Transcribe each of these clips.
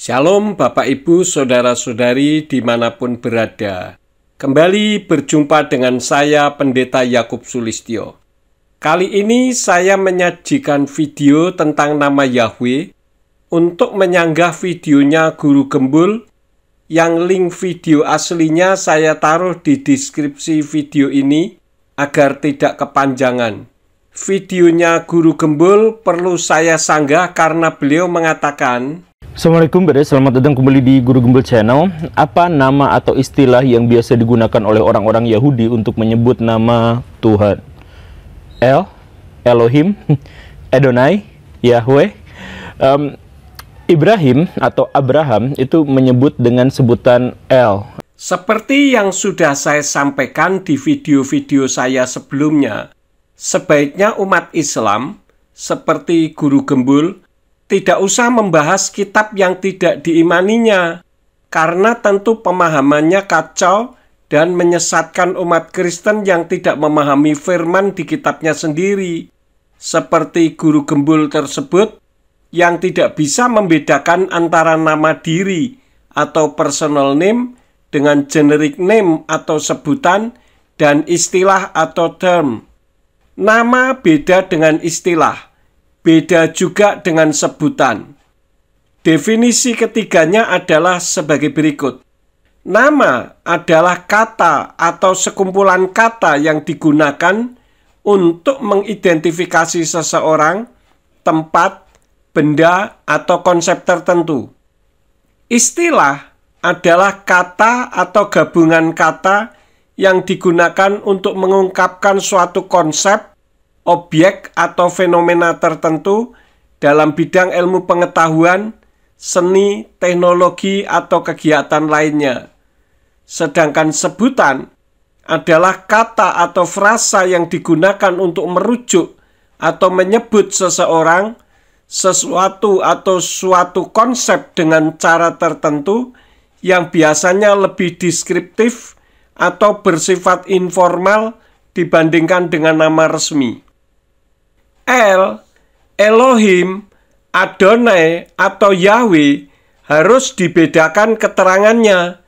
Shalom Bapak Ibu Saudara-saudari dimanapun berada. Kembali berjumpa dengan saya Pendeta Yakub Sulistyo. Kali ini saya menyajikan video tentang nama Yahweh. Untuk menyanggah videonya Guru Gembul, yang link video aslinya saya taruh di deskripsi video ini agar tidak kepanjangan. Videonya Guru Gembul perlu saya sanggah karena beliau mengatakan, Assalamualaikum, selamat datang kembali di Guru Gembul Channel. Apa nama atau istilah yang biasa digunakan oleh orang-orang Yahudi untuk menyebut nama Tuhan? El, Elohim, Adonai, Yahweh. Ibrahim atau Abraham itu menyebut dengan sebutan El. Seperti yang sudah saya sampaikan di video-video saya sebelumnya, sebaiknya umat Islam seperti Guru Gembul tidak usah membahas kitab yang tidak diimaninya, karena tentu pemahamannya kacau dan menyesatkan umat Kristen yang tidak memahami firman di kitabnya sendiri. Seperti Guru Gembul tersebut yang tidak bisa membedakan antara nama diri atau personal name dengan generic name atau sebutan dan istilah atau term. Nama beda dengan istilah, beda juga dengan sebutan. Definisi ketiganya adalah sebagai berikut. Nama adalah kata atau sekumpulan kata yang digunakan untuk mengidentifikasi seseorang, tempat, benda, atau konsep tertentu. Istilah adalah kata atau gabungan kata yang digunakan untuk mengungkapkan suatu konsep, objek, atau fenomena tertentu dalam bidang ilmu pengetahuan, seni, teknologi, atau kegiatan lainnya. Sedangkan sebutan adalah kata atau frasa yang digunakan untuk merujuk atau menyebut seseorang, sesuatu atau suatu konsep dengan cara tertentu yang biasanya lebih deskriptif atau bersifat informal dibandingkan dengan nama resmi. El, Elohim, Adonai atau Yahweh harus dibedakan keterangannya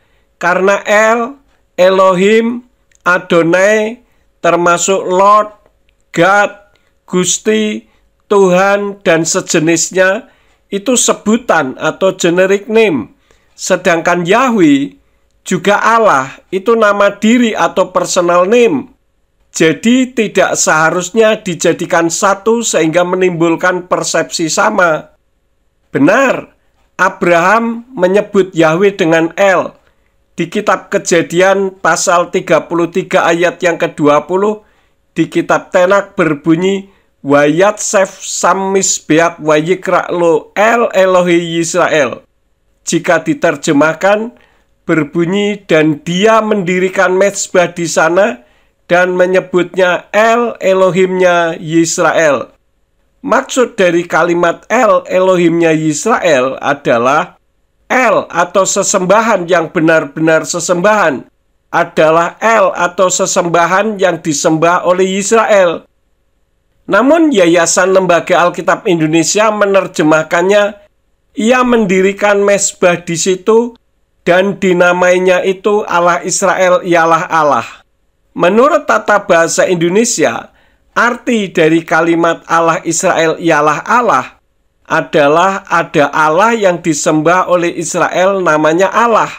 karena El, Elohim, Adonai termasuk Lord, God, Gusti, Tuhan, dan sejenisnya itu sebutan atau generic name. Sedangkan Yahweh juga Allah itu nama diri atau personal name. Jadi tidak seharusnya dijadikan satu sehingga menimbulkan persepsi sama. Benar, Abraham menyebut Yahweh dengan El. Di kitab Kejadian pasal 33 ayat yang ke-20 di kitab Tenak berbunyi, Wayat sef sammisbeak wayikra lo El Elohi Yisrael. Jika diterjemahkan berbunyi, dan dia mendirikan mezbah di sana dan menyebutnya El Elohimnya Yisrael. Maksud dari kalimat El Elohimnya Yisrael adalah El atau sesembahan yang benar-benar sesembahan adalah El atau sesembahan yang disembah oleh Yisrael. Namun Yayasan Lembaga Alkitab Indonesia menerjemahkannya, ia mendirikan mezbah di situ dan dinamainya itu Allah Israel ialah Allah. Menurut tata bahasa Indonesia, arti dari kalimat Allah Israel ialah Allah adalah ada Allah yang disembah oleh Israel namanya Allah.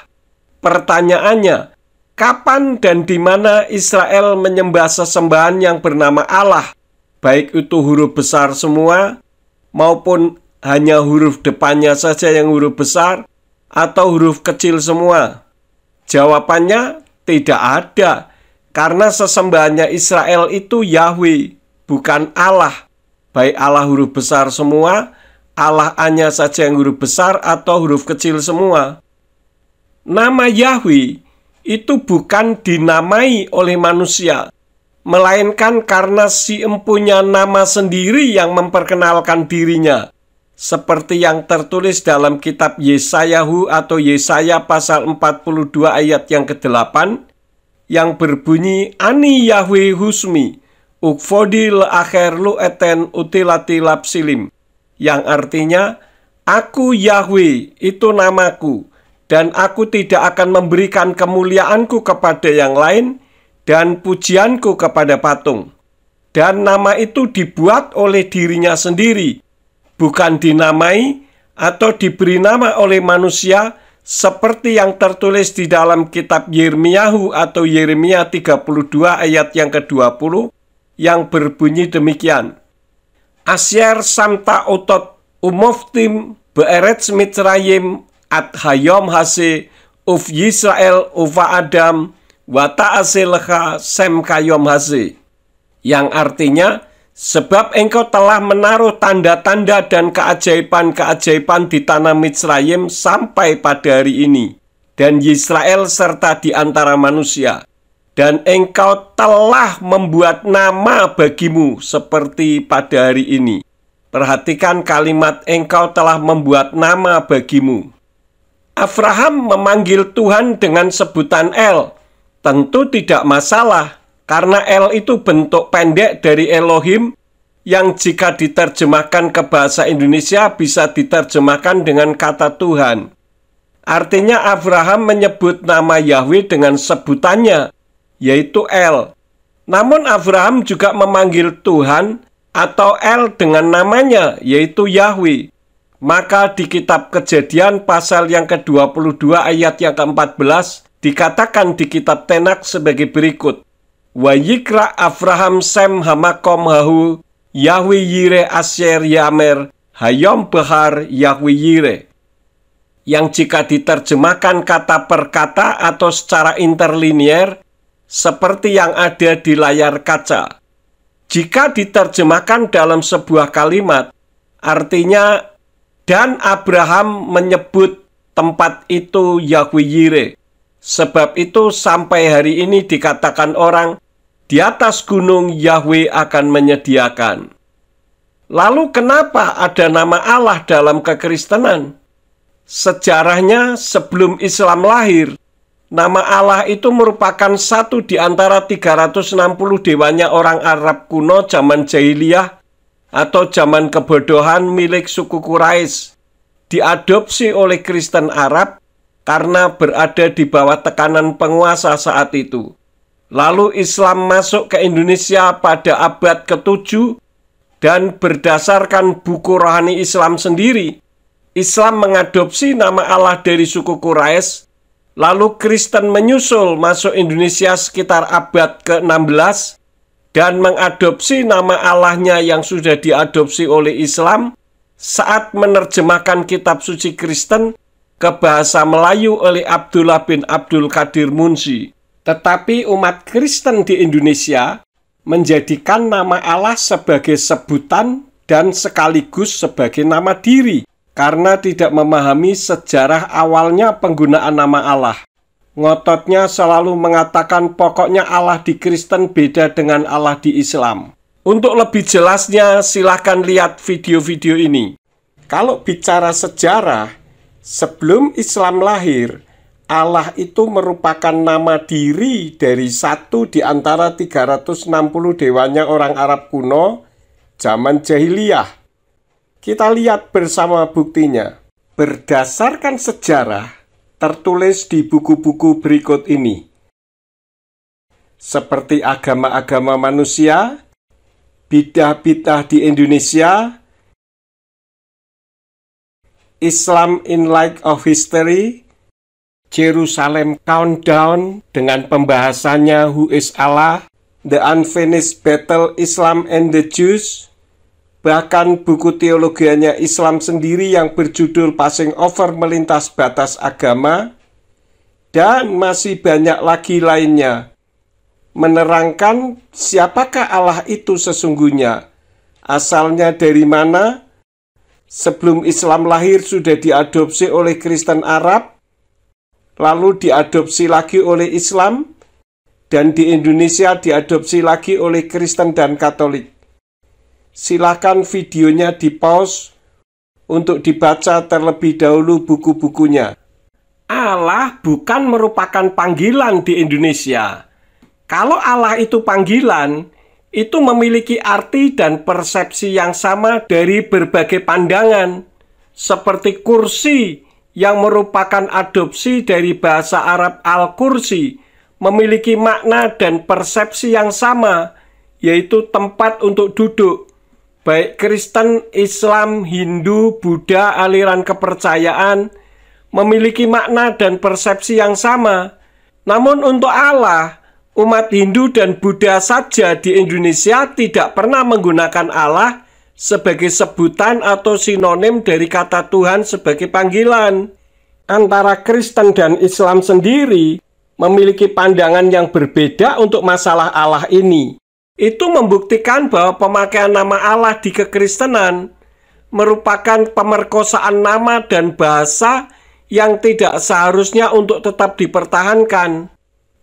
Pertanyaannya, kapan dan di mana Israel menyembah sesembahan yang bernama Allah? Baik itu huruf besar semua, maupun hanya huruf depannya saja yang huruf besar, atau huruf kecil semua? Jawabannya tidak ada, karena sesembahannya Israel itu Yahweh, bukan Allah. Baik Allah huruf besar semua, Allah hanya saja yang huruf besar, atau huruf kecil semua. Nama Yahweh itu bukan dinamai oleh manusia, melainkan karena si empunya nama sendiri yang memperkenalkan dirinya. Seperti yang tertulis dalam kitab Yesayahu atau Yesaya pasal 42 ayat yang ke-8, yang berbunyi, Ani Yahweh Husmi, Ukfodi le'akhir lu eten utilati lapsilim, yang artinya, Aku Yahweh, itu namaku, dan aku tidak akan memberikan kemuliaanku kepada yang lain dan pujianku kepada patung. Dan nama itu dibuat oleh dirinya sendiri, bukan dinamai atau diberi nama oleh manusia, seperti yang tertulis di dalam kitab Yirmiyahu atau Yeremia 32 ayat yang ke-20, yang berbunyi demikian. Asyer samta otot umoftim be'eretz Mitzrayim at hayom hase uf Yisrael uva Adam wa ta'ase lecha sem kayom hase. Yang artinya, sebab engkau telah menaruh tanda-tanda dan keajaiban-keajaiban di tanah Mitzrayim sampai pada hari ini, dan Yisrael serta di antara manusia. Dan engkau telah membuat nama bagimu seperti pada hari ini. Perhatikan kalimat engkau telah membuat nama bagimu. Abraham memanggil Tuhan dengan sebutan El. Tentu tidak masalah, karena El itu bentuk pendek dari Elohim yang jika diterjemahkan ke bahasa Indonesia bisa diterjemahkan dengan kata Tuhan. Artinya Abraham menyebut nama Yahweh dengan sebutannya, yaitu El. Namun Abraham juga memanggil Tuhan atau El dengan namanya, yaitu Yahweh. Maka di kitab Kejadian pasal yang ke-22 ayat yang ke-14 dikatakan di kitab Tenak sebagai berikut. Wa yikra Abraham sem hamakom hahu Yahweh yire asyer yamer hayom behar Yahweh yire. Yang jika diterjemahkan kata per kata atau secara interlinier seperti yang ada di layar kaca. Jika diterjemahkan dalam sebuah kalimat, artinya dan Abraham menyebut tempat itu Yahweh yire. Sebab itu sampai hari ini dikatakan orang, di atas gunung Yahweh akan menyediakan. Lalu kenapa ada nama Allah dalam kekristenan? Sejarahnya sebelum Islam lahir, nama Allah itu merupakan satu di antara 360 dewanya orang Arab kuno zaman jahiliyah atau zaman kebodohan milik suku Quraisy. Diadopsi oleh Kristen Arab karena berada di bawah tekanan penguasa saat itu. Lalu Islam masuk ke Indonesia pada abad ke-7 dan berdasarkan buku rohani Islam sendiri, Islam mengadopsi nama Allah dari suku Quraisy. Lalu Kristen menyusul masuk Indonesia sekitar abad ke-16 dan mengadopsi nama Allahnya yang sudah diadopsi oleh Islam saat menerjemahkan kitab suci Kristen ke bahasa Melayu oleh Abdullah bin Abdul Qadir Munshi. Tetapi umat Kristen di Indonesia menjadikan nama Allah sebagai sebutan dan sekaligus sebagai nama diri karena tidak memahami sejarah awalnya penggunaan nama Allah. Ngototnya selalu mengatakan pokoknya Allah di Kristen beda dengan Allah di Islam. Untuk lebih jelasnya silahkan lihat video-video ini. Kalau bicara sejarah, sebelum Islam lahir, Allah itu merupakan nama diri dari satu di antara 360 dewanya orang Arab kuno zaman jahiliyah. Kita lihat bersama buktinya. Berdasarkan sejarah, tertulis di buku-buku berikut ini. Seperti agama-agama manusia, bidah-bidah di Indonesia, Islam in Light of History, Jerusalem Countdown dengan pembahasannya Who is Allah, The Unfinished Battle Islam and the Jews, bahkan buku teologianya Islam sendiri yang berjudul Passing Over Melintas Batas Agama, dan masih banyak lagi lainnya, menerangkan siapakah Allah itu sesungguhnya, asalnya dari mana, sebelum Islam lahir sudah diadopsi oleh Kristen Arab, lalu diadopsi lagi oleh Islam, dan di Indonesia diadopsi lagi oleh Kristen dan Katolik. Silakan videonya di-pause untuk dibaca terlebih dahulu buku-bukunya. Allah bukan merupakan panggilan di Indonesia. Kalau Allah itu panggilan, itu memiliki arti dan persepsi yang sama dari berbagai pandangan. seperti kursi yang merupakan adopsi dari bahasa Arab al-kursi, memiliki makna dan persepsi yang sama, yaitu tempat untuk duduk. Baik Kristen, Islam, Hindu, Buddha, aliran kepercayaan memiliki makna dan persepsi yang sama. Namun untuk Allah, umat Hindu dan Buddha saja di Indonesia tidak pernah menggunakan Allah sebagai sebutan atau sinonim dari kata Tuhan sebagai panggilan. Antara Kristen dan Islam sendiri memiliki pandangan yang berbeda untuk masalah Allah ini. Itu membuktikan bahwa pemakaian nama Allah di kekristenan merupakan pemerkosaan nama dan bahasa yang tidak seharusnya untuk tetap dipertahankan.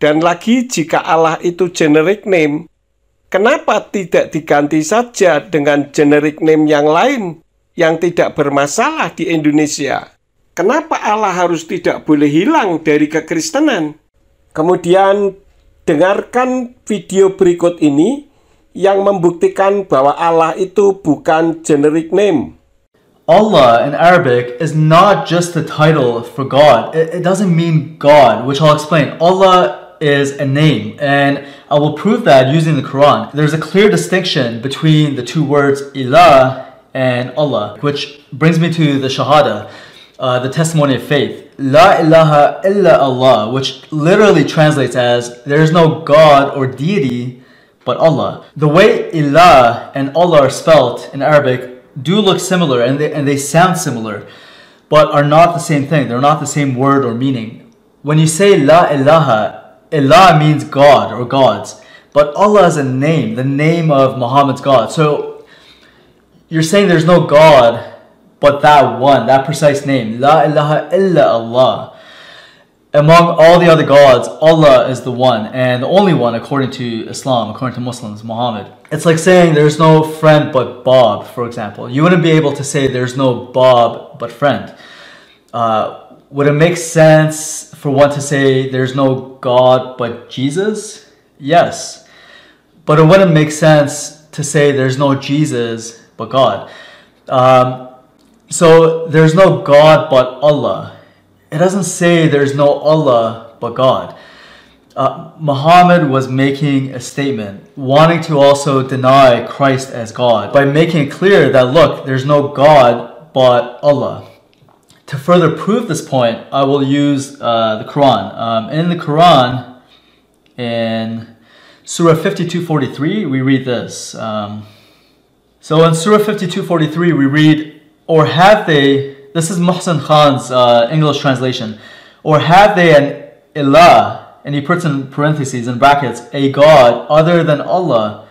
Dan lagi, jika Allah itu generic name, kenapa tidak diganti saja dengan generic name yang lain yang tidak bermasalah di Indonesia? Kenapa Allah harus tidak boleh hilang dari kekristenan? Kemudian dengarkan video berikut ini yang membuktikan bahwa Allah itu bukan generic name. Allah in Arabic is not just a title for God. It doesn't mean God, which I'll explain. Allah is a name, and I will prove that using the Quran. There's a clear distinction between the two words ilah and Allah, which brings me to the Shahada, the testimony of faith. La ilaha illa Allah, which literally translates as there is no God or deity but Allah. The way ilah and Allah are spelled in Arabic do look similar, and they sound similar, but are not the same thing. They're not the same word or meaning. When you say la ilaha, ilah means God or gods, but Allah is a name, the name of Muhammad's God. So you're saying there's no God but that one, that precise name, la ilaha illa Allah. Among all the other gods, Allah is the one and the only one according to Islam, according to Muslims, Muhammad. It's like saying there's no friend but Bob, for example. You wouldn't be able to say there's no Bob but friend. Would it make sense for one to say there's no God but Jesus? Yes. But it wouldn't make sense to say there's no Jesus but God. So there's no God but Allah. It doesn't say there's no Allah but God. Muhammad was making a statement, wanting to also deny Christ as God, by making it clear that, look, there's no God but Allah. To further prove this point, I will use the Quran. In the Quran, in Surah 52:43, we read this. So in Surah 52:43, we read, or have they, this is Muhsin Khan's English translation, or have they an ilah, and he puts in parentheses, in brackets, a God other than Allah,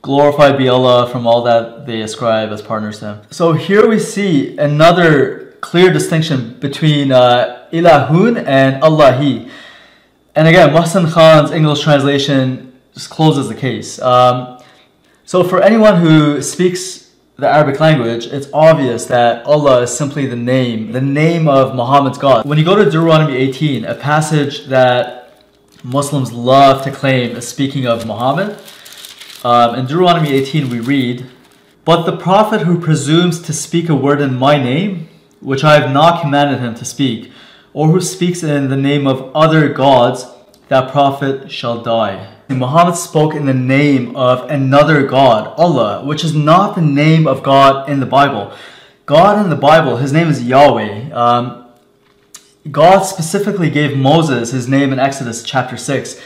glorified be Allah from all that they ascribe as partners to him. So here we see another clear distinction between ilahun and Allahi. And again, Muhsin Khan's English translation just closes the case. So for anyone who speaks the Arabic language, it's obvious that Allah is simply the name of Muhammad's God. When you go to Deuteronomy 18, a passage that Muslims love to claim is speaking of Muhammad, in Deuteronomy 18 we read, "But the prophet who presumes to speak a word in my name, which I have not commanded him to speak, or who speaks in the name of other gods, that prophet shall die." And Muhammad spoke in the name of another God, Allah, which is not the name of God in the Bible. God in the Bible, his name is Yahweh. God specifically gave Moses his name in Exodus chapter 6.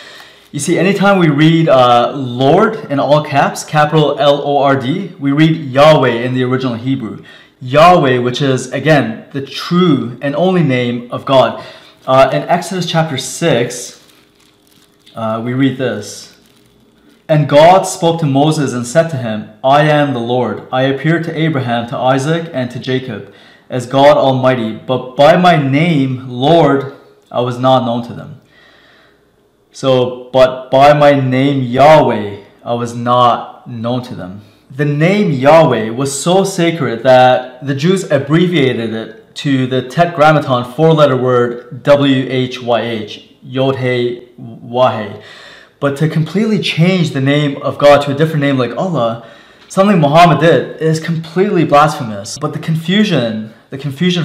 You see, anytime we read Lord in all caps, capital L-O-R-D, we read Yahweh in the original Hebrew. Yahweh, which is, again, the true and only name of God. In Exodus chapter 6, we read this. "And God spoke to Moses and said to him, I am the Lord. I appeared to Abraham, to Isaac, and to Jacob as God Almighty, but by my name, Lord, I was not known to them." So, but by my name, Yahweh, I was not known to them. The name Yahweh was so sacred that the Jews abbreviated it to the Tetragrammaton four-letter word WHYH, Yod-He, Wah-He. But to completely change the name of God to a different name like Allah, something Muhammad did is completely blasphemous. But the confusion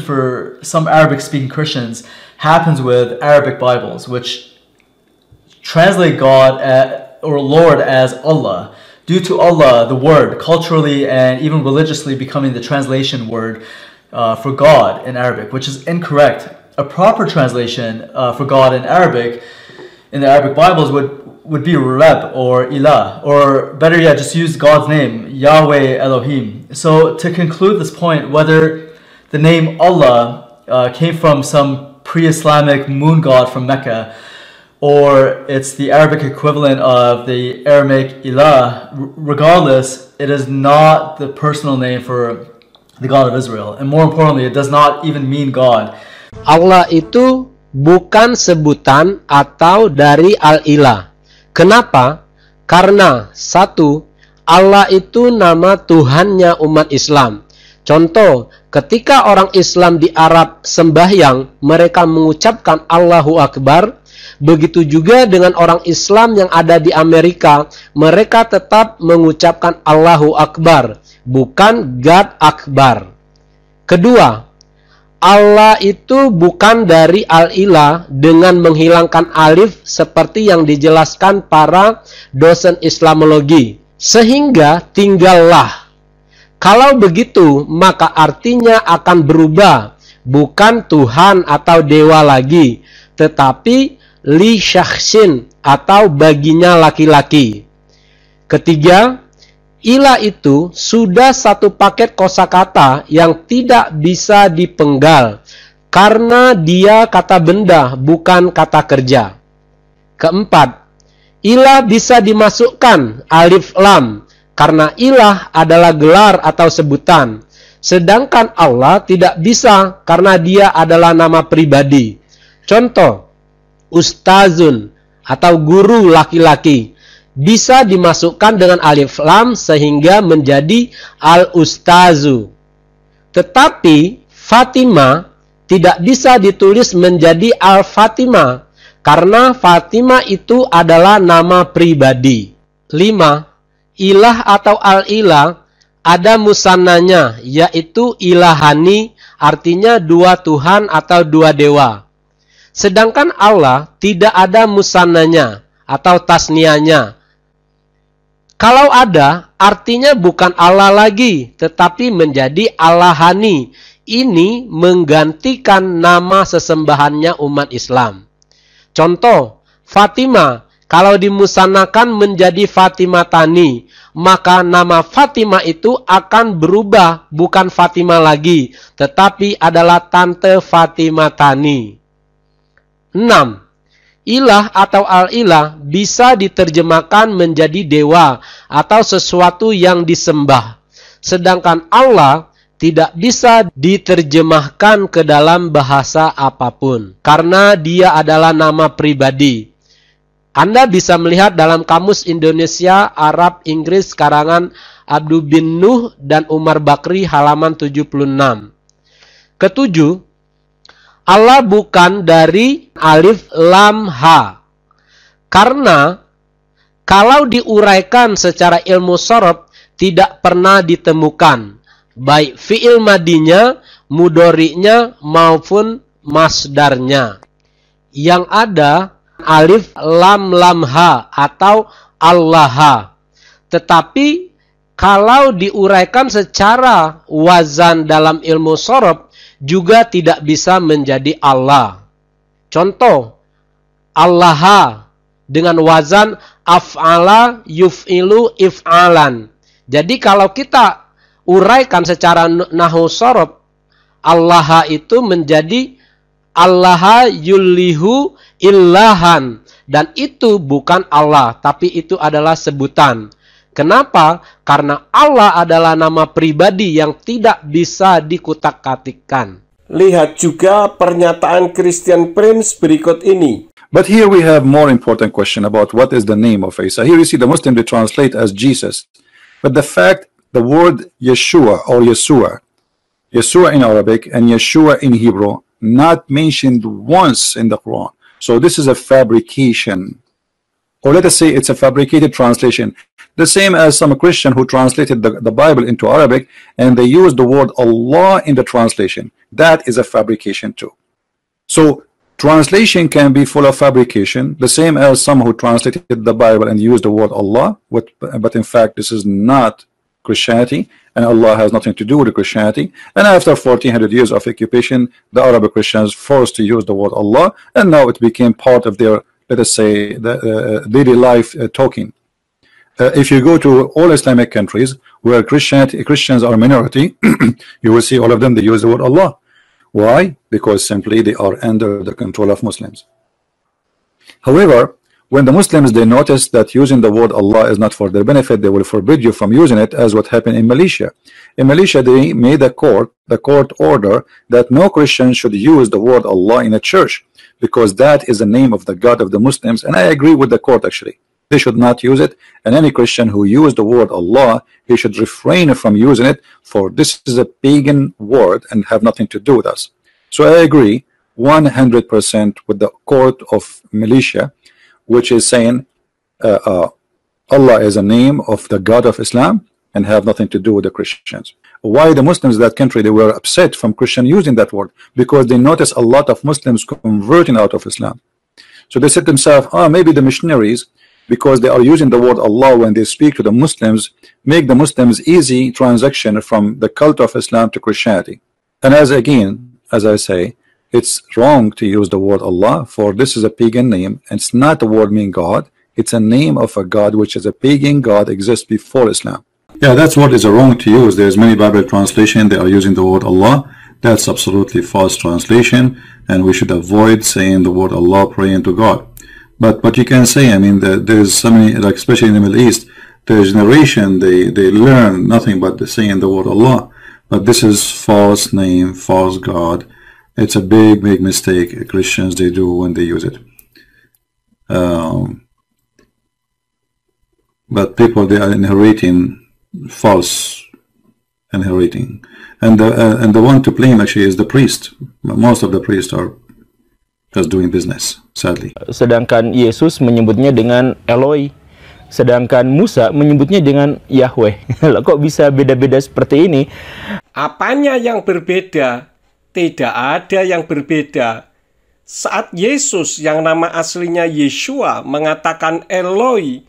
for some Arabic-speaking Christians happens with Arabic Bibles, which translate God or Lord as Allah, due to Allah, the word, culturally and even religiously becoming the translation word for God in Arabic, which is incorrect. A proper translation for God in Arabic, in the Arabic Bibles, would be Reb or Ilah, or better yet, just use God's name, Yahweh Elohim. So to conclude this point, whether the name Allah came from some pre-Islamic moon god from Mecca, or it's the Arabic equivalent of the Aramaic Ilah, regardless, it is not the personal name for the God of Israel. And more importantly, it does not even mean God. Allah itu bukan sebutan atau dari Al-Ilah. Kenapa? Karena satu, Allah itu nama Tuhannya umat Islam. Contoh, ketika orang Islam di Arab sembahyang, mereka mengucapkan Allahu Akbar. Begitu juga dengan orang Islam yang ada di Amerika, mereka tetap mengucapkan Allahu Akbar, bukan God Akbar. Kedua, Allah itu bukan dari Al-Ilah dengan menghilangkan alif seperti yang dijelaskan para dosen Islamologi. Sehingga tinggallah. Kalau begitu, maka artinya akan berubah. Bukan Tuhan atau dewa lagi, tetapi li syakhsin atau baginya laki-laki. Ketiga, ilah itu sudah satu paket kosakata yang tidak bisa dipenggal karena dia kata benda bukan kata kerja. Keempat, ilah bisa dimasukkan alif lam karena ilah adalah gelar atau sebutan, sedangkan Allah tidak bisa karena dia adalah nama pribadi. Contoh, Ustazun atau guru laki-laki bisa dimasukkan dengan alif lam sehingga menjadi al-ustazu. Tetapi Fatimah tidak bisa ditulis menjadi al-Fatimah karena Fatimah itu adalah nama pribadi. 5. Ilah atau al-ilah ada musannanya, yaitu ilahani, artinya dua Tuhan atau dua dewa. Sedangkan Allah tidak ada musannanya atau tasnianya. Kalau ada, artinya bukan Allah lagi, tetapi menjadi Allahani. Ini menggantikan nama sesembahannya umat Islam. Contoh, Fatimah, kalau dimusannakan menjadi Fatimah Tani, maka nama Fatimah itu akan berubah, bukan Fatimah lagi, tetapi adalah Tante Fatimah Tani. 6. Ilah atau al-ilah bisa diterjemahkan menjadi dewa atau sesuatu yang disembah. Sedangkan Allah tidak bisa diterjemahkan ke dalam bahasa apapun karena dia adalah nama pribadi. Anda bisa melihat dalam Kamus Indonesia, Arab, Inggris karangan Abdul bin Nuh dan Umar Bakri halaman 76. Ketujuh, Allah bukan dari alif lam ha. Karena kalau diuraikan secara ilmu sorof tidak pernah ditemukan baik fi'il madinya, mudhari'nya maupun masdarnya. Yang ada alif lam lam ha atau Allah. Tetapi kalau diuraikan secara wazan dalam ilmu sorof juga tidak bisa menjadi Allah. Contoh, Allah dengan wazan af'ala yuf'ilu if'alan. Jadi kalau kita uraikan secara nahwu sorof, Allah itu menjadi Allah yulihu illahan. Dan itu bukan Allah, tapi itu adalah sebutan. Kenapa? Karena Allah adalah nama pribadi yang tidak bisa dikutak-katikkan. Lihat juga pernyataan Christian Prince berikut ini. But here we have more important question about what is the name of Isa. Here you see the Muslim they translate as Jesus. But the fact, the word Yeshua or Yeshua in Arabic and Yeshua in Hebrew, not mentioned once in the Quran. So this is a fabrication or let us say it's a fabricated translation. The same as some Christian who translated the Bible into Arabic and they used the word Allah in the translation. That is a fabrication too. So translation can be full of fabrication, the same as some who translated the Bible and used the word Allah, but in fact this is not Christianity, and Allah has nothing to do with Christianity. And after 1400 years of occupation, the Arabic Christians forced to use the word Allah, and now it became part of their, let us say, the daily life talking. If you go to all Islamic countries where Christians are a minority, you will see all of them, they use the word Allah. Why? Because simply they are under the control of Muslims. However, when the Muslims, they notice that using the word Allah is not for their benefit, they will forbid you from using it, as what happened in Malaysia. In Malaysia, they made the court order that no Christian should use the word Allah in a church, because that is the name of the God of the Muslims. And I agree with the court actually. They should not use it, and any Christian who used the word Allah, he should refrain from using it, for this is a pagan word and have nothing to do with us. So I agree 100% with the court of Malaysia, which is saying Allah is a name of the God of Islam and have nothing to do with the Christians. Why the Muslims in that country, they were upset from Christian using that word? Because they noticed a lot of Muslims converting out of Islam. So they said to themselves, maybe the missionaries, because they are using the word Allah when they speak to the Muslims, make the Muslims easy transaction from the cult of Islam to Christianity. And as I say, it's wrong to use the word Allah, for this is a pagan name, and it's not the word mean God, it's a name of a God which is a pagan God, exists before Islam. Yeah, that's what is wrong to use. There's many Bible translation, they are using the word Allah. That's absolutely false translation, and we should avoid saying the word Allah, praying to God. But you can say, I mean, there's so many, like especially in the Middle East, the generation, they learn nothing but saying the word Allah. But this is false name, false God. It's a big mistake Christians they do when they use it. But people, they are inheriting false inheriting, and the one to blame actually is the priest. Most of the priests are just doing business, sadly. Sedangkan Yesus menyebutnya dengan Eloi, sedangkan Musa menyebutnya dengan Yahweh. Kok bisa beda-beda seperti ini? Apanya yang berbeda? Tidak ada yang berbeda. Saat Yesus yang nama aslinya Yeshua mengatakan Eloi,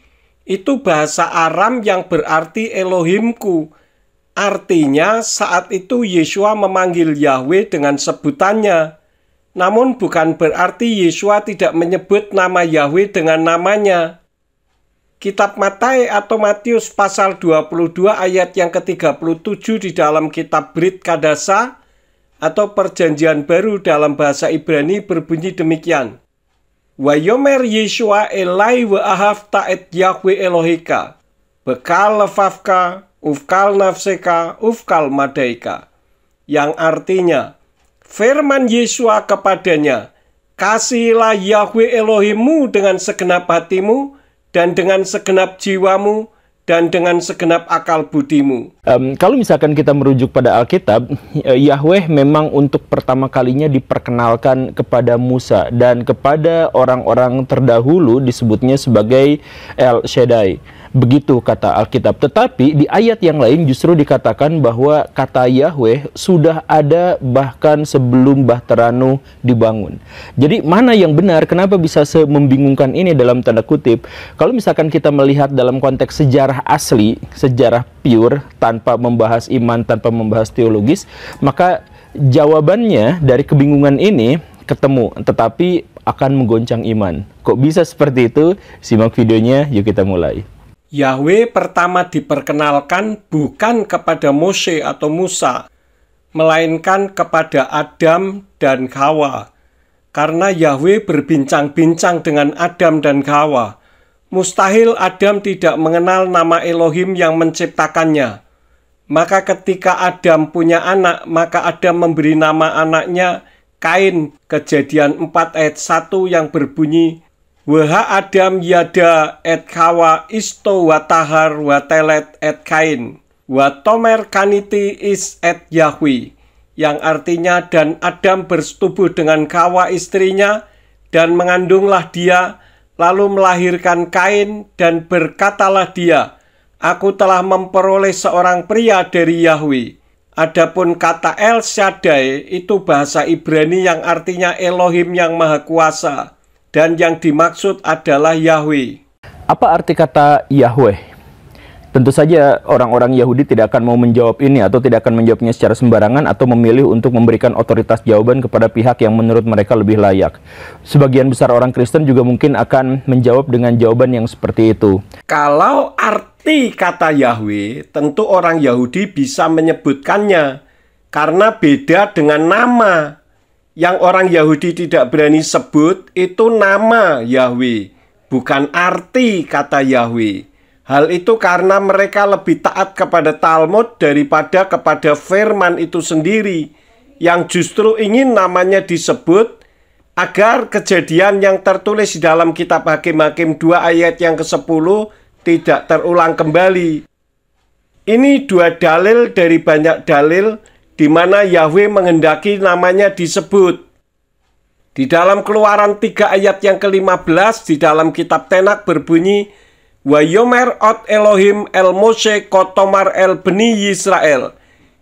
itu bahasa Aram yang berarti Elohimku. Artinya saat itu Yeshua memanggil Yahweh dengan sebutannya. Namun bukan berarti Yeshua tidak menyebut nama Yahweh dengan namanya. Kitab Matai atau Matius pasal 22 ayat yang ke-37 di dalam kitab Brit Kadasa atau Perjanjian Baru dalam bahasa Ibrani berbunyi demikian. Wayomer Yeshua elai wa ahavta et Yahweh Elohika bekal lefafka ufkal nafseka ufkal madaika, yang artinya firman Yeshua kepadanya, kasihilah Yahweh Elohimmu dengan segenap hatimu dan dengan segenap jiwamu dan dengan segenap akal budimu. Kalau misalkan kita merujuk pada Alkitab, Yahweh memang untuk pertama kalinya diperkenalkan kepada Musa dan kepada orang-orang terdahulu disebutnya sebagai El Shaddai. Begitu kata Alkitab. Tetapi di ayat yang lain justru dikatakan bahwa kata Yahweh sudah ada bahkan sebelum Bahtera Nuh dibangun. Jadi mana yang benar? Kenapa bisa membingungkan ini dalam tanda kutip? Kalau misalkan kita melihat dalam konteks sejarah asli, sejarah pure, tanpa membahas iman, tanpa membahas teologis, maka jawabannya dari kebingungan ini ketemu, tetapi akan menggoncang iman. Kok bisa seperti itu? Simak videonya, yuk kita mulai. Yahweh pertama diperkenalkan bukan kepada Mose atau Musa, melainkan kepada Adam dan Hawa. Karena Yahweh berbincang-bincang dengan Adam dan Hawa, mustahil Adam tidak mengenal nama Elohim yang menciptakannya. Maka ketika Adam punya anak, maka Adam memberi nama anaknya Kain. Kejadian 4 ayat 1 yang berbunyi, Waha Adam yada et Hawa isto watahar watelet et Kain watomer kaniti is et Yahweh, yang artinya dan Adam bersetubuh dengan Hawa istrinya dan mengandunglah dia, lalu melahirkan Kain, dan berkatalah dia, aku telah memperoleh seorang pria dari Yahweh. Adapun kata El Shaddai itu bahasa Ibrani yang artinya Elohim yang Maha Kuasa, dan yang dimaksud adalah Yahweh. Apa arti kata Yahweh? Tentu saja orang-orang Yahudi tidak akan mau menjawab ini atau tidak akan menjawabnya secara sembarangan atau memilih untuk memberikan otoritas jawaban kepada pihak yang menurut mereka lebih layak. Sebagian besar orang Kristen juga mungkin akan menjawab dengan jawaban yang seperti itu. Kalau arti kata Yahweh, tentu orang Yahudi bisa menyebutkannya karena beda dengan nama. Yang orang Yahudi tidak berani sebut itu nama Yahweh, bukan arti kata Yahweh. Hal itu karena mereka lebih taat kepada Talmud daripada kepada firman itu sendiri, yang justru ingin namanya disebut agar kejadian yang tertulis di dalam kitab Hakim-Hakim 2 ayat yang ke-10 tidak terulang kembali. Ini dua dalil dari banyak dalil di mana Yahweh menghendaki namanya disebut. Di dalam Keluaran 3 ayat yang ke-15 di dalam kitab Tenak berbunyi, Wa yomer ot Elohim el Moshe kotomar el beni Yisrael,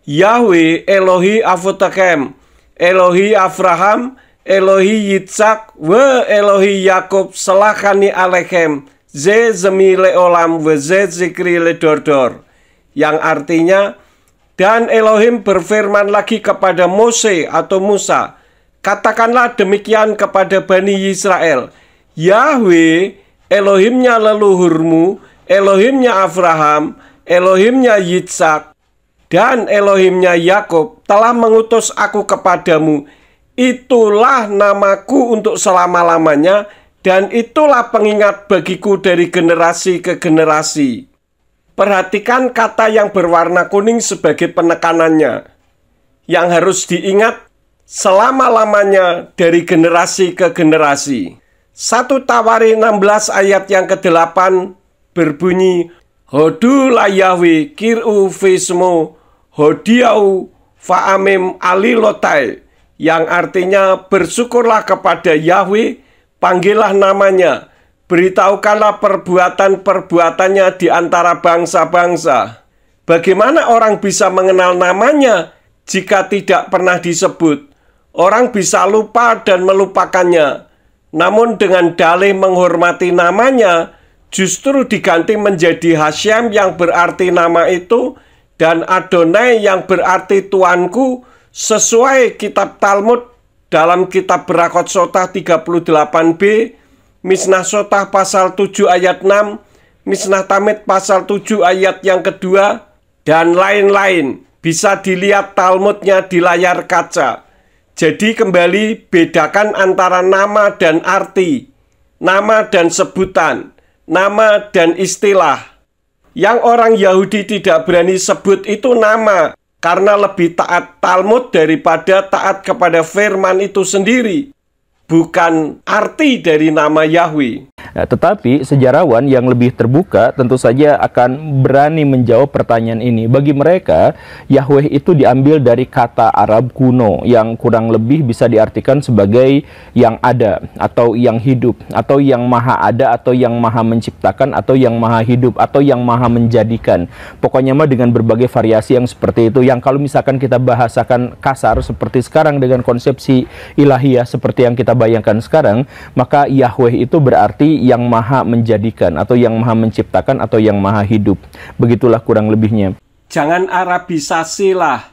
Yahweh Elohi Avotakem, Elohi Abraham, Elohi Yitzhak, wa Elohi Yakub selakani alechem, ze zemi leolam, wa ze zikri ledordor. Yang artinya, dan Elohim berfirman lagi kepada Mose atau Musa, katakanlah demikian kepada Bani Yisrael, Yahweh Elohimnya leluhurmu, Elohimnya Abraham, Elohimnya Yitzhak, dan Elohimnya Yakub telah mengutus aku kepadamu. Itulah namaku untuk selama-lamanya, dan itulah pengingat bagiku dari generasi ke generasi. Perhatikan kata yang berwarna kuning sebagai penekanannya, yang harus diingat selama-lamanya dari generasi ke generasi. 1 Tawari 16 ayat yang ke-8 berbunyi, Hodu la Yahweh kir'u fismu hodiau fa'amim alilotai, yang artinya bersyukurlah kepada Yahweh, panggillah namanya, beritahukanlah perbuatan-perbuatannya di antara bangsa-bangsa. Bagaimana orang bisa mengenal namanya jika tidak pernah disebut? Orang bisa lupa dan melupakannya. Namun dengan dalih menghormati namanya, justru diganti menjadi Hashem yang berarti nama itu, dan Adonai yang berarti Tuanku, sesuai kitab Talmud dalam kitab Berakot Sotah 38b, Misnah Sotah pasal 7 ayat 6, Misnah Tamid pasal 7 ayat yang kedua, dan lain-lain. Bisa dilihat Talmudnya di layar kaca. Jadi kembali bedakan antara nama dan arti, nama dan sebutan, nama dan istilah. Yang orang Yahudi tidak berani sebut itu nama, karena lebih taat Talmud daripada taat kepada firman itu sendiri, bukan arti dari nama Yahweh. Nah, tetapi sejarawan yang lebih terbuka tentu saja akan berani menjawab pertanyaan ini. Bagi mereka, Yahweh itu diambil dari kata Arab kuno yang kurang lebih bisa diartikan sebagai yang ada, atau yang hidup, atau yang maha ada, atau yang maha menciptakan, atau yang maha hidup, atau yang maha menjadikan. Pokoknya mah dengan berbagai variasi yang seperti itu, yang kalau misalkan kita bahasakan kasar seperti sekarang dengan konsepsi ilahiyah seperti yang kita bayangkan sekarang, maka Yahweh itu berarti yang maha menjadikan, atau yang maha menciptakan, atau yang maha hidup. Begitulah kurang lebihnya. Jangan Arabisasi lah.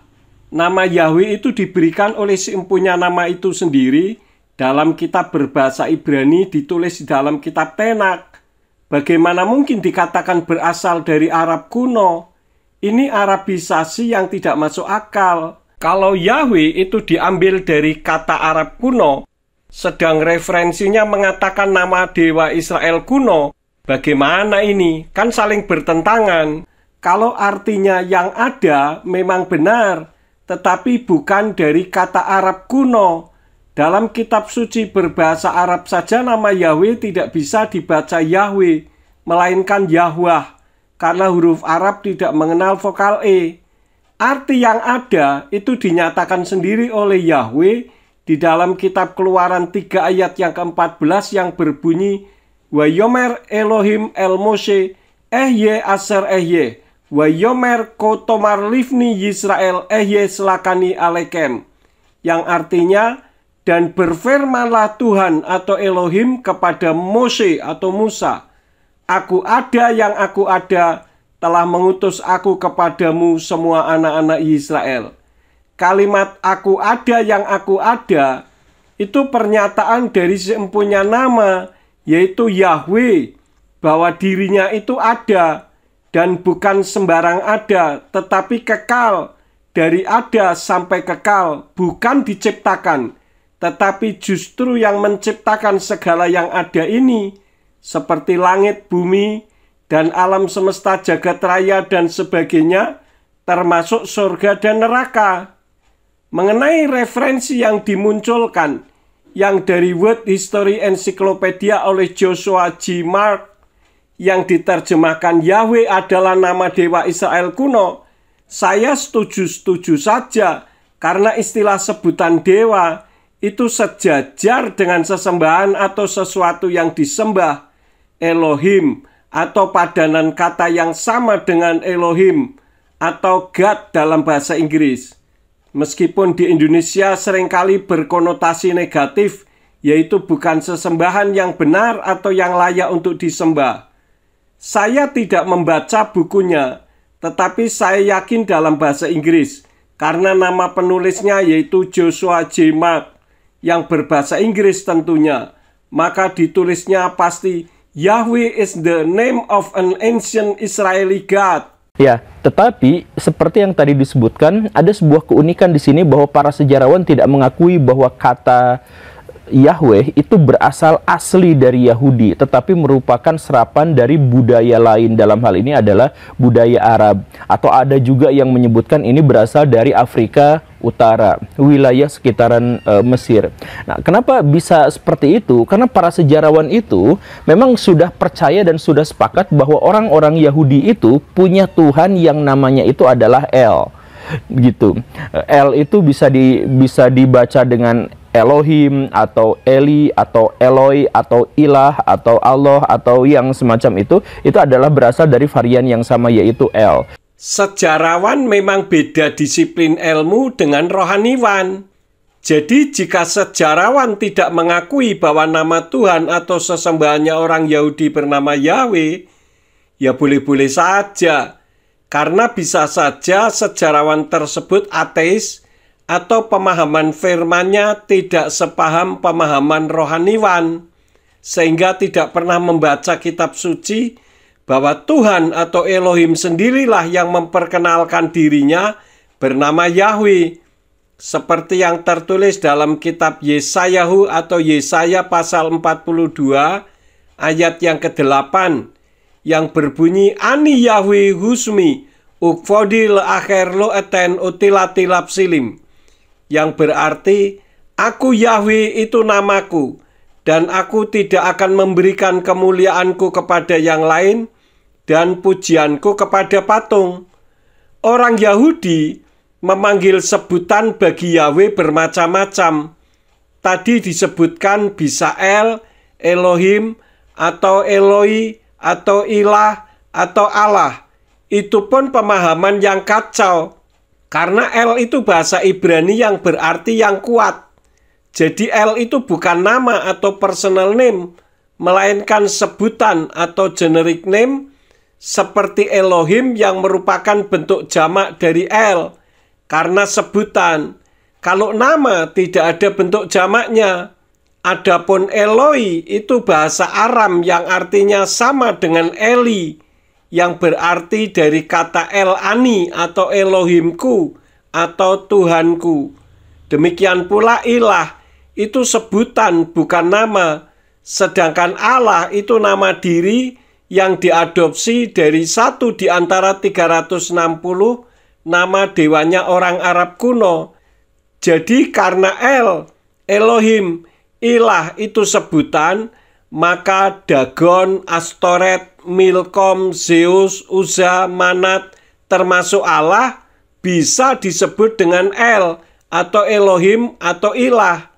Nama Yahweh itu diberikan oleh si empunya nama itu sendiri. Dalam kitab berbahasa Ibrani ditulis di dalam kitab Tenak. Bagaimana mungkin dikatakan berasal dari Arab kuno? Ini Arabisasi yang tidak masuk akal. Kalau Yahweh itu diambil dari kata Arab kuno, sedang referensinya mengatakan nama Dewa Israel kuno, bagaimana ini? Kan saling bertentangan. Kalau artinya yang ada memang benar, tetapi bukan dari kata Arab kuno. Dalam kitab suci berbahasa Arab saja nama Yahweh tidak bisa dibaca Yahweh, melainkan Yahwah, karena huruf Arab tidak mengenal vokal E. Arti yang ada itu dinyatakan sendiri oleh Yahweh di dalam kitab Keluaran 3 ayat yang ke-14 yang berbunyi, Wayomer Elohim El Moshe, Ehye Aser Ehye, Wayomer Kotomar Livni Yisrael Ehye Selakani Alekem. Yang artinya, dan berfirmanlah Tuhan atau Elohim kepada Moshe atau Musa, Aku ada yang aku ada, telah mengutus aku kepadamu semua anak-anak Israel. Kalimat aku ada yang aku ada, itu pernyataan dari si empunya nama, yaitu Yahweh, bahwa dirinya itu ada, dan bukan sembarang ada, tetapi kekal, dari ada sampai kekal, bukan diciptakan, tetapi justru yang menciptakan segala yang ada ini, seperti langit, bumi, dan alam semesta jagat raya dan sebagainya, termasuk surga dan neraka. Mengenai referensi yang dimunculkan, yang dari World History Encyclopedia oleh Joshua G. Mark, yang diterjemahkan Yahweh adalah nama Dewa Israel kuno, saya setuju-setuju saja, karena istilah sebutan dewa itu sejajar dengan sesembahan atau sesuatu yang disembah, Elohim, atau padanan kata yang sama dengan Elohim, atau God dalam bahasa Inggris. Meskipun di Indonesia seringkali berkonotasi negatif, yaitu bukan sesembahan yang benar atau yang layak untuk disembah. Saya tidak membaca bukunya, tetapi saya yakin dalam bahasa Inggris, karena nama penulisnya yaitu Joshua J. Mark, yang berbahasa Inggris tentunya, maka ditulisnya pasti Yahweh is the name of an ancient Israeli God. Ya, tetapi seperti yang tadi disebutkan, ada sebuah keunikan di sini bahwa para sejarawan tidak mengakui bahwa kata Yahweh itu berasal asli dari Yahudi, tetapi merupakan serapan dari budaya lain. Dalam hal ini adalah budaya Arab, atau ada juga yang menyebutkan ini berasal dari Afrika Utara, wilayah sekitaran Mesir. Nah, kenapa bisa seperti itu? Karena para sejarawan itu memang sudah percaya dan sudah sepakat bahwa orang-orang Yahudi itu punya Tuhan yang namanya itu adalah El. Gitu. El itu bisa dibaca dengan Elohim atau Eli atau Eloi atau Ilah atau Allah atau yang semacam itu adalah berasal dari varian yang sama, yaitu El. Sejarawan memang beda disiplin ilmu dengan rohaniwan. Jadi jika sejarawan tidak mengakui bahwa nama Tuhan atau sesembahannya orang Yahudi bernama Yahweh, ya boleh-boleh saja. Karena bisa saja sejarawan tersebut ateis, atau pemahaman firman-Nya tidak sepaham pemahaman rohaniwan, sehingga tidak pernah membaca kitab suci bahwa Tuhan atau Elohim sendirilah yang memperkenalkan dirinya bernama Yahweh, seperti yang tertulis dalam kitab Yesayahu atau Yesaya pasal 42 ayat yang ke-8 yang berbunyi Ani Yahweh Husmi Ukfodi le'akhir lo eten utilati lapsilim, yang berarti, aku Yahweh itu namaku, dan aku tidak akan memberikan kemuliaanku kepada yang lain, dan pujianku kepada patung. Orang Yahudi memanggil sebutan bagi Yahweh bermacam-macam. Tadi disebutkan bisa El, Elohim, atau Eloi, atau Ilah, atau Allah. Itu pun pemahaman yang kacau. Karena El itu bahasa Ibrani yang berarti yang kuat. Jadi El itu bukan nama atau personal name, melainkan sebutan atau generic name, seperti Elohim yang merupakan bentuk jamak dari El, karena sebutan. Kalau nama tidak ada bentuk jamaknya. Adapun Eloi itu bahasa Aram yang artinya sama dengan Eli, yang berarti dari kata El-Ani atau Elohimku atau Tuhanku. Demikian pula Ilah itu sebutan bukan nama, sedangkan Allah itu nama diri yang diadopsi dari satu di antara 360 nama dewanya orang Arab kuno. Jadi karena El, Elohim, Ilah itu sebutan, maka Dagon, Astoret, Milkom, Zeus, Uza, Manat, termasuk Allah, bisa disebut dengan El, atau Elohim, atau Ilah.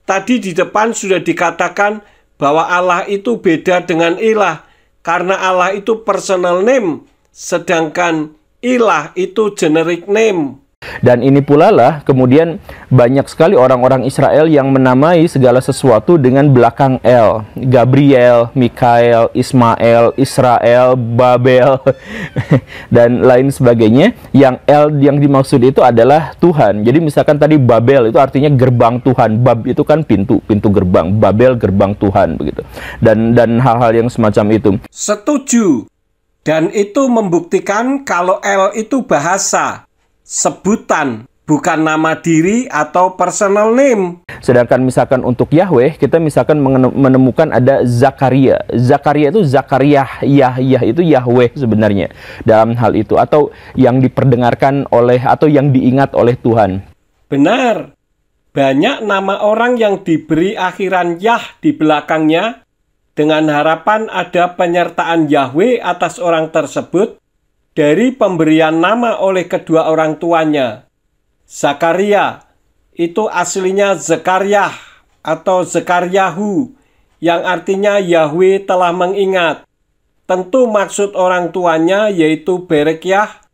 Tadi di depan sudah dikatakan bahwa Allah itu beda dengan ilah, karena Allah itu personal name, sedangkan ilah itu generic name. Dan ini pula lah kemudian banyak sekali orang-orang Israel yang menamai segala sesuatu dengan belakang L. Gabriel, Mikael, Ismael, Israel, Babel, dan lain sebagainya. Yang L yang dimaksud itu adalah Tuhan. Jadi misalkan tadi Babel itu artinya gerbang Tuhan. Bab itu kan pintu gerbang. Babel gerbang Tuhan begitu. Dan hal-hal yang semacam itu. Setuju. Dan itu membuktikan kalau L itu bahasa, sebutan, bukan nama diri atau personal name. Sedangkan misalkan untuk Yahweh, kita misalkan menemukan ada Zakaria. Zakaria itu Zakariah, Yah itu Yahweh sebenarnya dalam hal itu. Atau yang diperdengarkan oleh, atau yang diingat oleh Tuhan. Benar. Banyak nama orang yang diberi akhiran Yah di belakangnya, dengan harapan ada penyertaan Yahweh atas orang tersebut, dari pemberian nama oleh kedua orang tuanya. Zakaria itu aslinya Zekaryah atau Zekaryahu, yang artinya Yahweh telah mengingat. Tentu maksud orang tuanya yaitu Berekyah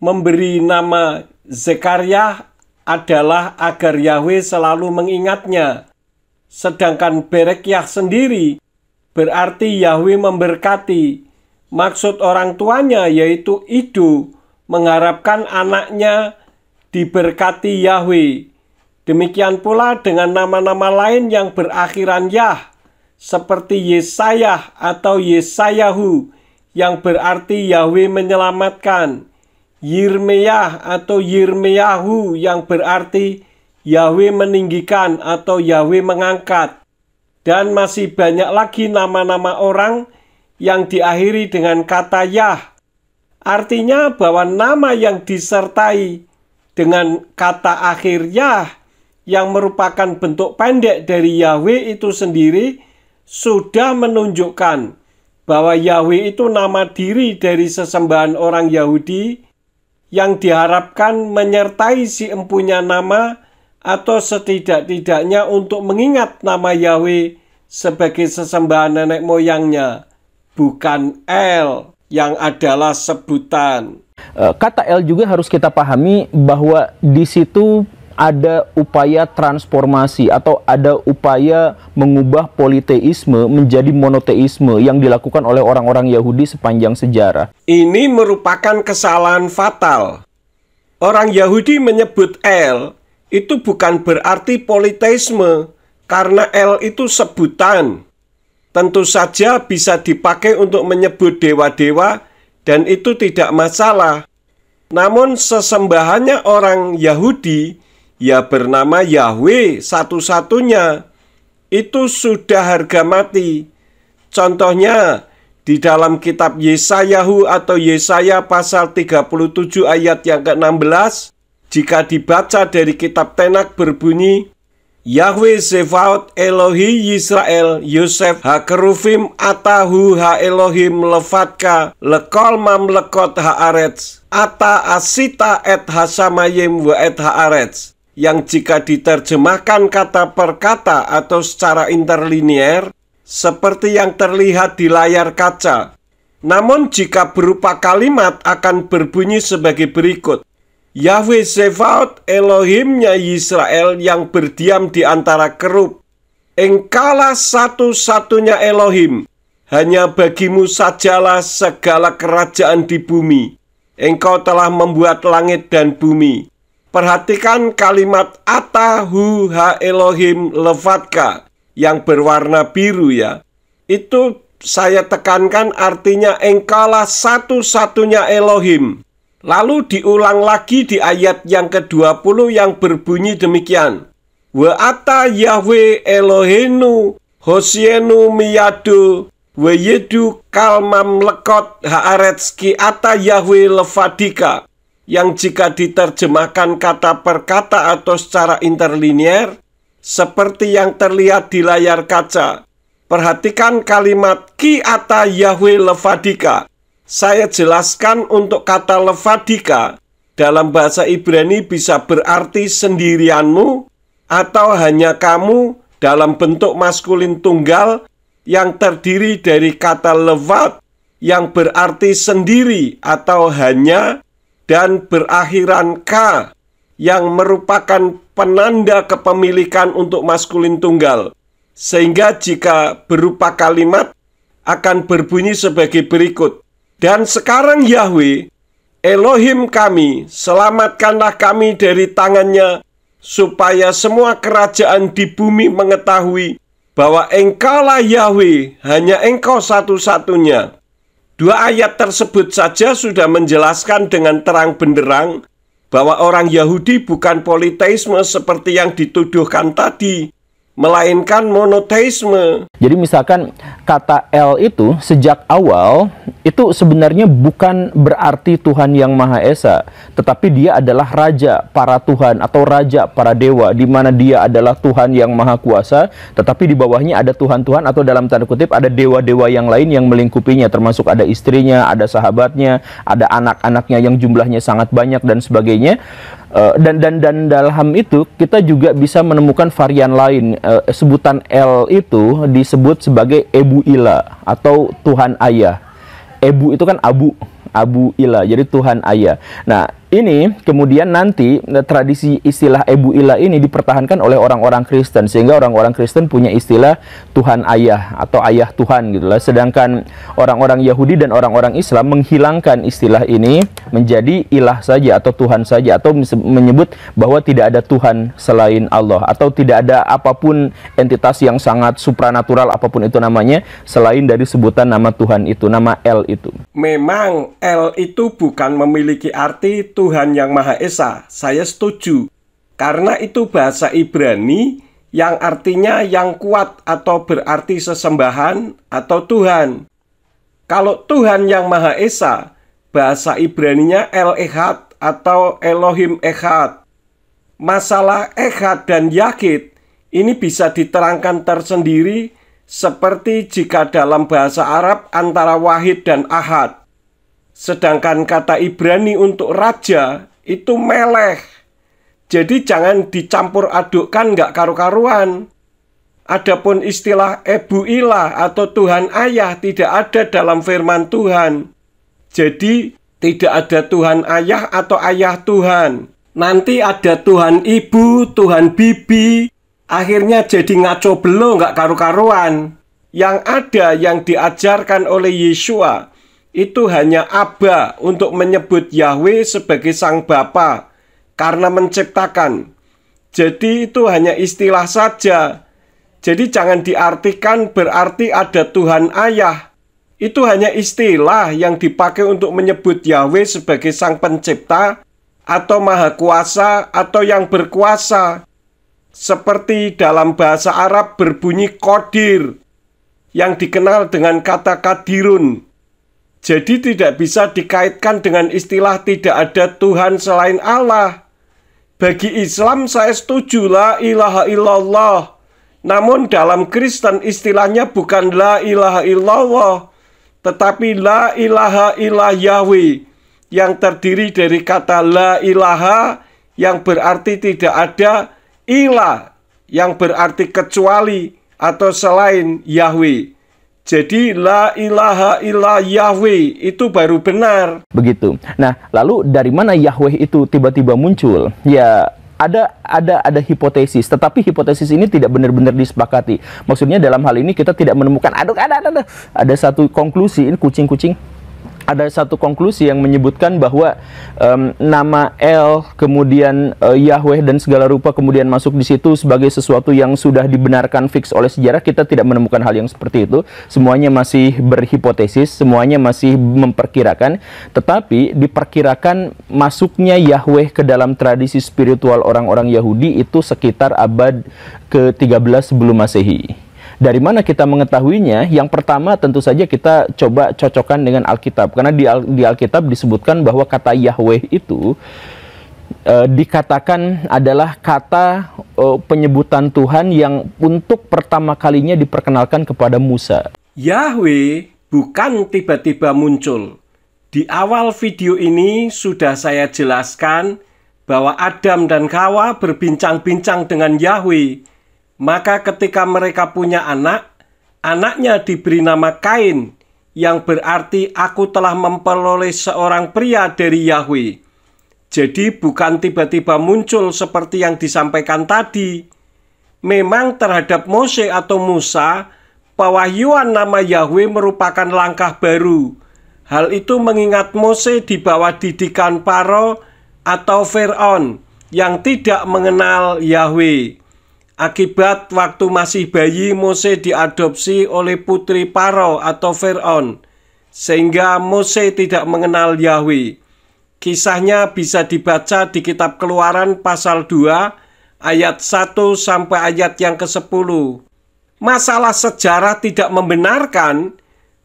memberi nama Zekaryah adalah agar Yahweh selalu mengingatnya. Sedangkan Berekyah sendiri berarti Yahweh memberkati. Maksud orang tuanya yaitu Ido mengharapkan anaknya diberkati Yahweh. Demikian pula dengan nama-nama lain yang berakhiran Yah, seperti Yesayah atau Yesayahu yang berarti Yahweh menyelamatkan, Yirmeyah atau Yirmeyahu yang berarti Yahweh meninggikan atau Yahweh mengangkat, dan masih banyak lagi nama-nama orang yang diakhiri dengan kata Yah. Artinya bahwa nama yang disertai dengan kata akhir Yah yang merupakan bentuk pendek dari Yahweh itu sendiri sudah menunjukkan bahwa Yahweh itu nama diri dari sesembahan orang Yahudi yang diharapkan menyertai si empunya nama atau setidak-tidaknya untuk mengingat nama Yahweh sebagai sesembahan nenek moyangnya. Bukan L yang adalah sebutan. Kata L juga harus kita pahami bahwa di situ ada upaya transformasi atau ada upaya mengubah politeisme menjadi monoteisme yang dilakukan oleh orang-orang Yahudi sepanjang sejarah. Ini merupakan kesalahan fatal. Orang Yahudi menyebut L itu bukan berarti politeisme, karena L itu sebutan. Tentu saja bisa dipakai untuk menyebut dewa-dewa dan itu tidak masalah. Namun sesembahannya orang Yahudi ya bernama Yahweh satu-satunya. Itu sudah harga mati. Contohnya di dalam kitab Yesayahu atau Yesaya pasal 37 ayat yang ke-16, jika dibaca dari kitab Tenak berbunyi, Yahweh Zevaot Elohi Yisrael Yosef Hakerufim Atahu Ha Elohim Levatka Lekol Mamlekot Haaretz Ata Asita et Hasamayim wa et Haaretz, yang jika diterjemahkan kata per kata atau secara interlinier seperti yang terlihat di layar kaca. Namun jika berupa kalimat akan berbunyi sebagai berikut: Yahweh Zevaot Elohimnya Yisrael yang berdiam di antara kerub. Engkaulah satu-satunya Elohim. Hanya bagimu sajalah segala kerajaan di bumi. Engkau telah membuat langit dan bumi. Perhatikan kalimat Atahu Ha Elohim Levatka yang berwarna biru ya. Itu saya tekankan artinya engkaulah satu-satunya Elohim. Lalu diulang lagi di ayat yang ke-20 yang berbunyi demikian. Wa ata Yahweh Elohenu Hosienu miyadu wa yedu kalmam lekot haaretz ki ata Yahweh levadika, yang jika diterjemahkan kata per kata atau secara interlinier seperti yang terlihat di layar kaca. Perhatikan kalimat ki ata Yahweh levadika. Saya jelaskan untuk kata levadika dalam bahasa Ibrani bisa berarti sendirianmu atau hanya kamu dalam bentuk maskulin tunggal yang terdiri dari kata levat yang berarti sendiri atau hanya, dan berakhiran K yang merupakan penanda kepemilikan untuk maskulin tunggal. Sehingga jika berupa kalimat akan berbunyi sebagai berikut. Dan sekarang Yahweh, Elohim kami, selamatkanlah kami dari tangannya, supaya semua kerajaan di bumi mengetahui bahwa Engkaulah Yahweh, hanya Engkau satu-satunya. Dua ayat tersebut saja sudah menjelaskan dengan terang benderang bahwa orang Yahudi bukan politeisme seperti yang dituduhkan tadi, melainkan monoteisme. Jadi misalkan kata El itu sejak awal itu sebenarnya bukan berarti Tuhan yang Maha Esa, tetapi dia adalah raja para Tuhan atau raja para dewa, di mana dia adalah Tuhan yang Maha Kuasa, tetapi di bawahnya ada Tuhan-Tuhan atau dalam tanda kutip ada dewa-dewa yang lain yang melingkupinya, termasuk ada istrinya, ada sahabatnya, ada anak-anaknya yang jumlahnya sangat banyak dan sebagainya. Dan dalam itu kita juga bisa menemukan varian lain. Sebutan El itu disebut sebagai Ebu Ila atau Tuhan Ayah. Ebu itu kan Abu Ila, jadi Tuhan Ayah. Nah, ini kemudian nanti tradisi istilah Ebu Ila ini dipertahankan oleh orang-orang Kristen, sehingga orang-orang Kristen punya istilah Tuhan Ayah atau Ayah Tuhan gitu lah. Sedangkan orang-orang Yahudi dan orang-orang Islam menghilangkan istilah ini menjadi ilah saja atau Tuhan saja, atau menyebut bahwa tidak ada Tuhan selain Allah, atau tidak ada apapun entitas yang sangat supranatural apapun itu namanya selain dari sebutan nama Tuhan itu, nama El itu. Memang El itu bukan memiliki arti Tuhan yang Maha Esa, saya setuju. Karena itu bahasa Ibrani yang artinya yang kuat atau berarti sesembahan atau Tuhan. Kalau Tuhan yang Maha Esa, bahasa Ibraninya El Echad atau Elohim Echad. Masalah Echad dan Yahid ini bisa diterangkan tersendiri seperti jika dalam bahasa Arab antara Wahid dan Ahad. Sedangkan kata Ibrani untuk raja itu melech. Jadi jangan dicampur adukkan, nggak karu-karuan. Adapun istilah Ebu Ilah atau Tuhan Ayah tidak ada dalam firman Tuhan. Jadi tidak ada Tuhan Ayah atau Ayah Tuhan. Nanti ada Tuhan Ibu, Tuhan Bibi. Akhirnya jadi ngaco belo, nggak karu-karuan. Yang ada yang diajarkan oleh Yeshua itu hanya Aba untuk menyebut Yahweh sebagai Sang Bapa karena menciptakan. Jadi itu hanya istilah saja. Jadi jangan diartikan berarti ada Tuhan Ayah. Itu hanya istilah yang dipakai untuk menyebut Yahweh sebagai Sang Pencipta atau Maha Kuasa atau yang berkuasa. Seperti dalam bahasa Arab berbunyi Qadir yang dikenal dengan kata Qadirun. Jadi tidak bisa dikaitkan dengan istilah tidak ada Tuhan selain Allah. Bagi Islam saya setuju la ilaha illallah. Namun dalam Kristen istilahnya bukan la ilaha illallah, tetapi la ilaha illallah Yahweh, yang terdiri dari kata la ilaha yang berarti tidak ada, ilah yang berarti kecuali atau selain Yahweh. Jadi la ilaha illa Yahweh itu baru benar. Begitu. Nah, lalu dari mana Yahweh itu tiba-tiba muncul? Ya, ada hipotesis, tetapi hipotesis ini tidak benar-benar disepakati. Maksudnya dalam hal ini kita tidak menemukan ada satu konklusi, ini kucing-kucing. Ada satu konklusi yang menyebutkan bahwa nama El, kemudian Yahweh dan segala rupa kemudian masuk di situ sebagai sesuatu yang sudah dibenarkan fix oleh sejarah. Kita tidak menemukan hal yang seperti itu. Semuanya masih berhipotesis, semuanya masih memperkirakan. Tetapi diperkirakan masuknya Yahweh ke dalam tradisi spiritual orang-orang Yahudi itu sekitar abad ke-13 sebelum Masehi. Dari mana kita mengetahuinya? Yang pertama tentu saja kita coba cocokkan dengan Alkitab. Karena di Alkitab disebutkan bahwa kata Yahweh itu dikatakan adalah kata penyebutan Tuhan yang untuk pertama kalinya diperkenalkan kepada Musa. Yahweh bukan tiba-tiba muncul. Di awal video ini sudah saya jelaskan bahwa Adam dan Hawa berbincang-bincang dengan Yahweh. Maka ketika mereka punya anak, Anaknya diberi nama Kain, yang berarti aku telah memperoleh seorang pria dari Yahweh. Jadi bukan tiba-tiba muncul seperti yang disampaikan tadi. Memang terhadap Mose atau Musa, pewahyuan nama Yahweh merupakan langkah baru. Hal itu mengingat Mose di bawah didikan Faro atau Fir'aun yang tidak mengenal Yahweh. Akibat waktu masih bayi, Mose diadopsi oleh putri Faro atau Fir'aun, sehingga Mose tidak mengenal Yahweh. Kisahnya bisa dibaca di kitab Keluaran pasal 2 ayat 1 sampai ayat yang ke-10. Masalah sejarah tidak membenarkan,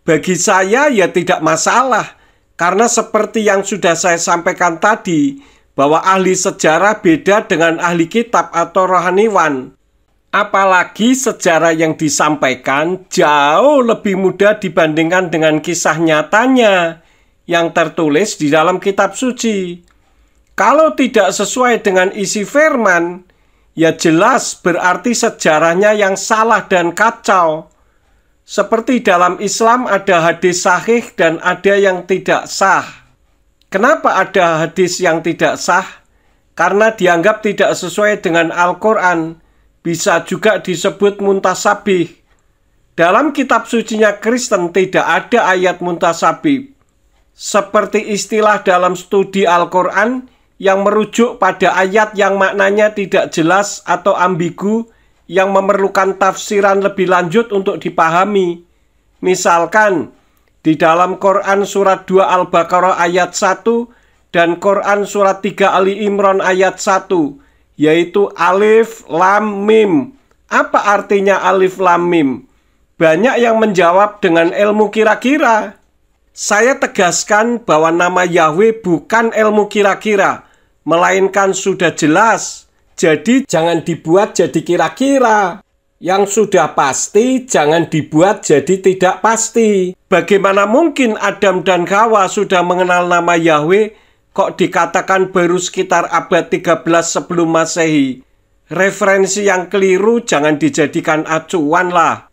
bagi saya ya tidak masalah, karena seperti yang sudah saya sampaikan tadi, bahwa ahli sejarah beda dengan ahli kitab atau rohaniwan. Apalagi sejarah yang disampaikan jauh lebih mudah dibandingkan dengan kisah nyatanya yang tertulis di dalam kitab suci. Kalau tidak sesuai dengan isi firman, ya jelas berarti sejarahnya yang salah dan kacau. Seperti dalam Islam ada hadis sahih dan ada yang tidak sah. Kenapa ada hadis yang tidak sah? Karena dianggap tidak sesuai dengan Al-Quran. Bisa juga disebut muntasabih. Dalam kitab sucinya Kristen tidak ada ayat muntasabih. Seperti istilah dalam studi Al-Quran yang merujuk pada ayat yang maknanya tidak jelas atau ambigu, yang memerlukan tafsiran lebih lanjut untuk dipahami. Misalkan, di dalam Quran surat 2 Al-Baqarah ayat 1 dan Quran surat 3 Ali Imran ayat 1, yaitu Alif Lam Mim. Apa artinya Alif Lam Mim? Banyak yang menjawab dengan ilmu kira-kira. Saya tegaskan bahwa nama Yahweh bukan ilmu kira-kira, melainkan sudah jelas. Jadi jangan dibuat jadi kira-kira. Yang sudah pasti jangan dibuat jadi tidak pasti. Bagaimana mungkin Adam dan Hawa sudah mengenal nama Yahweh, kok dikatakan baru sekitar abad 13 sebelum Masehi? Referensi yang keliru jangan dijadikan acuan lah.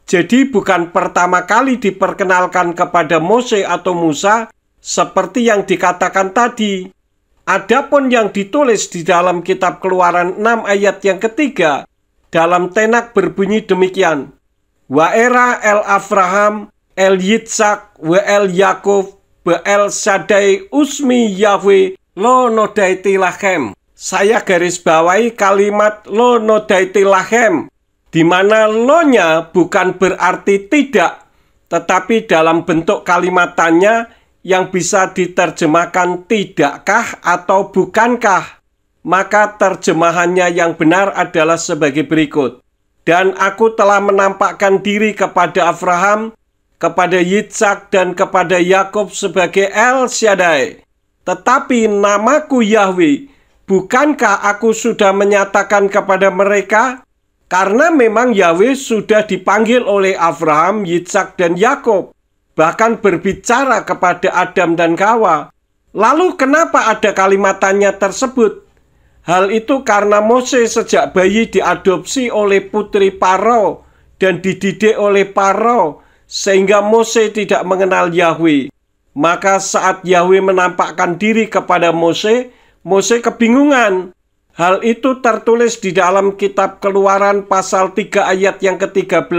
Jadi bukan pertama kali diperkenalkan kepada Mose atau Musa seperti yang dikatakan tadi. Adapun yang ditulis di dalam kitab Keluaran 6 ayat yang ketiga, dalam tenak berbunyi demikian. Wa era el Abraham, el Yitzhak, wa el Yakub, wa el Sadai usmi Yahweh, lo nodaiti lachem. Saya garis bawahi kalimat lo nodaiti lachem, di mana lo-nya bukan berarti tidak, tetapi dalam bentuk kalimatannya yang bisa diterjemahkan tidakkah atau bukankah. Maka terjemahannya yang benar adalah sebagai berikut. Dan aku telah menampakkan diri kepada Abraham, kepada Yitzhak dan kepada Yakub sebagai El Shaddai. Tetapi namaku Yahweh, bukankah aku sudah menyatakan kepada mereka? Karena memang Yahweh sudah dipanggil oleh Abraham, Yitzhak dan Yakub, bahkan berbicara kepada Adam dan Hawa. Lalu kenapa ada kalimatannya tersebut? Hal itu karena Mose sejak bayi diadopsi oleh putri Faro dan dididik oleh Faro, sehingga Mose tidak mengenal Yahweh. Maka saat Yahweh menampakkan diri kepada Mose, Mose kebingungan. Hal itu tertulis di dalam kitab Keluaran pasal 3 ayat yang ke-13.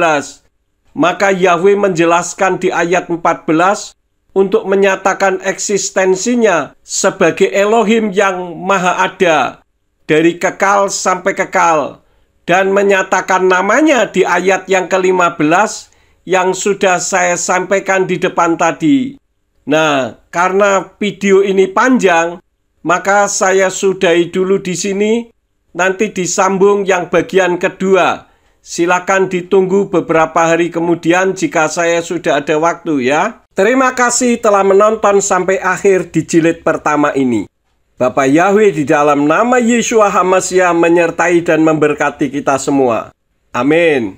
Maka Yahweh menjelaskan di ayat 14 untuk menyatakan eksistensinya sebagai Elohim yang Maha Ada, dari kekal sampai kekal, dan menyatakan namanya di ayat yang ke-15 yang sudah saya sampaikan di depan tadi. Nah, karena video ini panjang, maka saya sudahi dulu di sini, nanti disambung yang bagian kedua. Silakan ditunggu beberapa hari kemudian jika saya sudah ada waktu ya. Terima kasih telah menonton sampai akhir di jilid pertama ini. Bapa Yahweh di dalam nama Yeshua HaMashiach menyertai dan memberkati kita semua. Amin.